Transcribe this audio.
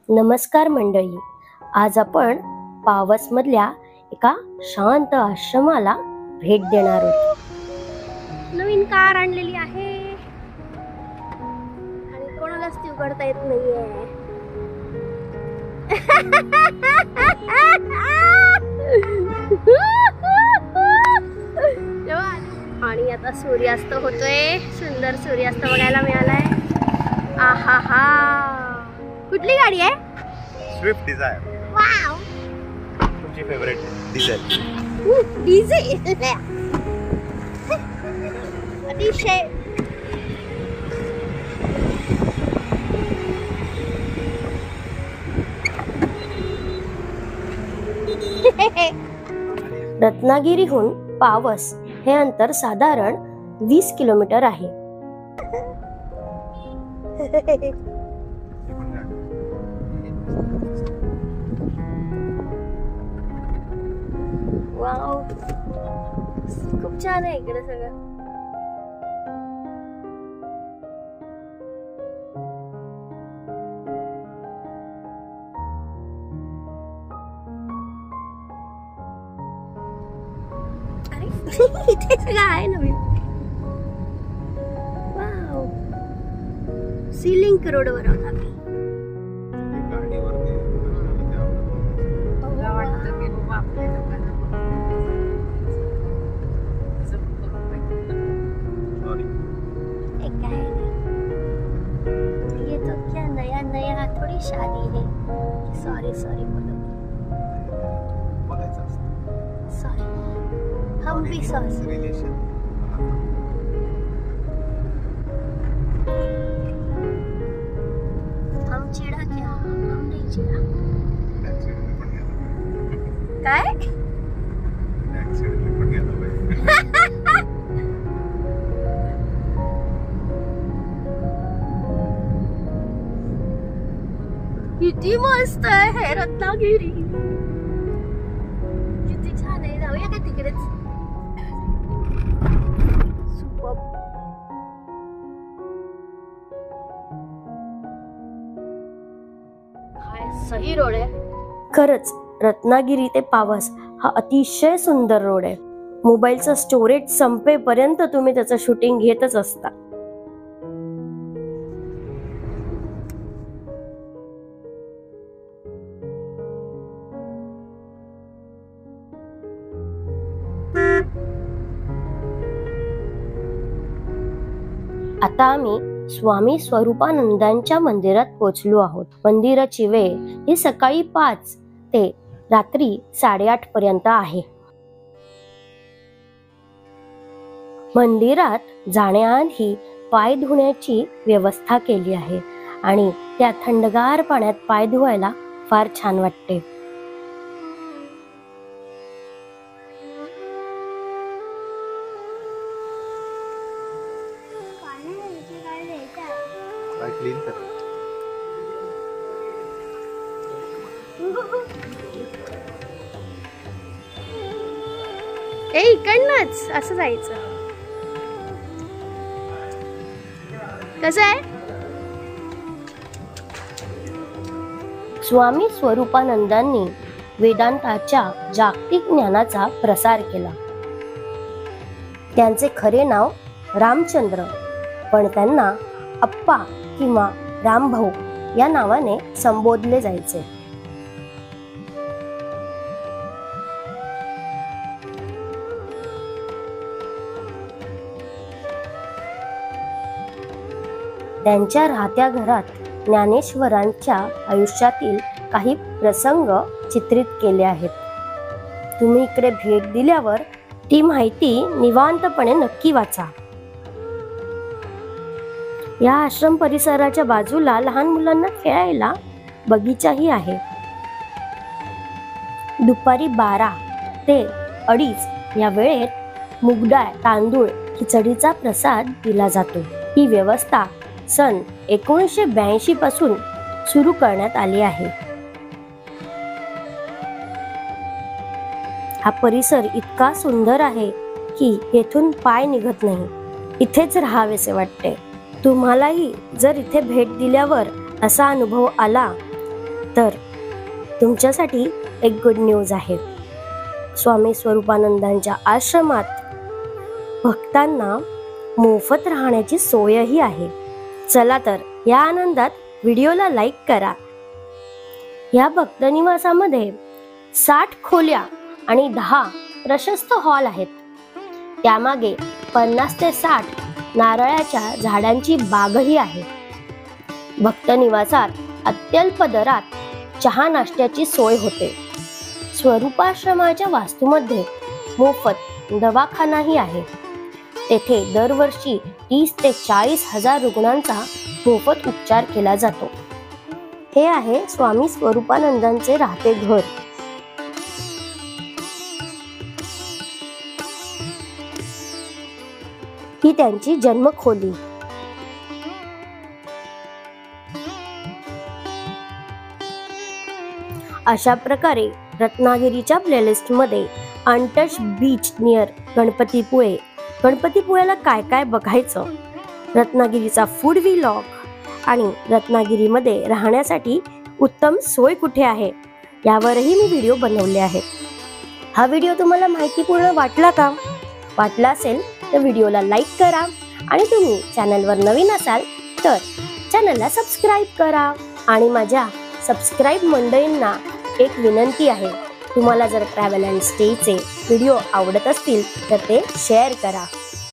नमस्कार मंडळी, आज आपण पावसमधल्या एका शांत आश्रमाला भेट देणार आहोत. नवीन कार आणलेली आहे आणि कोणालाच ती उघडता येत नाहीये. आणि आता सूर्यास्त होतोय. सुंदर सूर्यास्त बघायला मिळालाय. आहा हा, कुठली गाडी आहे? Swift Dzire. वाव, तुमची फेवरेट डिझेल. डिझेल अतिशय रत्नागिरीहून पावस हे अंतर साधारण 20 किलोमीटर आहे. वाव, खूप छान आहे इकडे सगळं. अरे इथे सगळं आहे नवीन. वाव, सीलिंग रोडवर आहोत आम्ही. ये तो क्या नया नया थोड़ी शादी है. सॉरी सॉरी बोलो. सॉरी, हम भी सॉरी. हम चिड़ा क्या, हम नहीं चिड़ा. काय किती मस्त आहे रत्नागिरी. किती छान आहे. जाऊया का तिकडेच? सुपर. काय सही रोड आहे. खरंच रत्नागिरी ते पावस हा अतिशय सुंदर रोड आहे. मोबाईलचं स्टोरेज संपेपर्यंत तुम्ही त्याचं शूटिंग घेतच असता. आता आम्ही स्वामी स्वरूपानंदांच्या मंदिरात पोहोचलो आहोत. मंदिराची वेळ ही सकाळी 5 ते रात्री 8:30 पर्यंत आहे. मंदिरात जाण्याआधी पाय धुण्याची व्यवस्था केली आहे आणि त्या थंडगार पाण्यात पाय धुवायला फार छान वाटते. क्लीन कर. इकडनंच असं जायचं. कसं आहे? स्वामी स्वरूपानंदांनी वेदांताच्या जागतिक ज्ञानाचा प्रसार केला. त्यांचे खरे नाव रामचंद्र, पण त्यांना अप्पा किंवा रामभाऊ या नावाने संबोधले जायचे. त्यांच्या राहत्या घरात ज्ञानेश्वरांच्या आयुष्यातील काही प्रसंग चित्रित केले आहेत. तुम्ही इकडे भेट दिल्यावर ती माहिती निवांतपणे नक्की वाचा. या आश्रम परिसराच्या बाजूला लहान मुलांना खेळायला बगीचाही आहे. दुपारी 12 ते 2:30 या वेळेत मुगडाळ, तांदूळ, खिचडीचा प्रसाद दिला जातो. ही व्यवस्था सन 1982 पासून सुरू करण्यात आली आहे. हा परिसर इतका सुंदर आहे की येथून पाय निघत नाही. इथेच राहावेसे वाटते. तुम्हालाही जर इथे भेट दिल्यावर असा अनुभव आला तर तुमच्यासाठी एक गुड न्यूज आहे. स्वामी स्वरूपानंदांच्या आश्रमात भक्तांना मोफत राहण्याची सोयही आहे. चला तर या आनंदात व्हिडिओला लाईक करा. या भक्त निवासामध्ये 60 खोल्या आणि 10 प्रशस्त हॉल आहेत. त्यामागे 50 ते 60 नारळाच्या झाडांची बागही आहे. भक्त निवासात अत्यल्प दरात चहा नाश्त्याची सोय होते. स्वरूपाश्रमाच्या वास्तूमध्ये मोफत दवाखानाही आहे. तेथे दरवर्षी 30 ते 40 हजार रुग्णांचा मोफत उपचार केला जातो. हे आहे स्वामी स्वरूपानंदांचे राहते घर. ही त्यांची जन्मखोली. अशा प्रकारे रत्नागिरीच्या प्लेलिस्ट मध्ये अनटच बीच नियर गणपतीपुळे, गणपतीपुळ्याला काय काय बघायचं, रत्नागिरीचा फूड व्लॉग आणि रत्नागिरीमध्ये राहण्यासाठी उत्तम सोय कुठे आहे यावरही मी व्हिडिओ बनवले आहेत. हा व्हिडिओ तुम्हाला माहितीपूर्ण वाटला का? वाटला असेल तर व्हिडिओला लाईक करा आणि तुम्ही चॅनलवर नवीन असाल तर चॅनलला सबस्क्राईब करा. आणि माझ्या सबस्क्राईब मंडळींना एक विनंती आहे, तुम्हाला जर ट्रॅव्हल अँड स्टेचे व्हिडिओ आवडत असतील तर ते शेअर करा.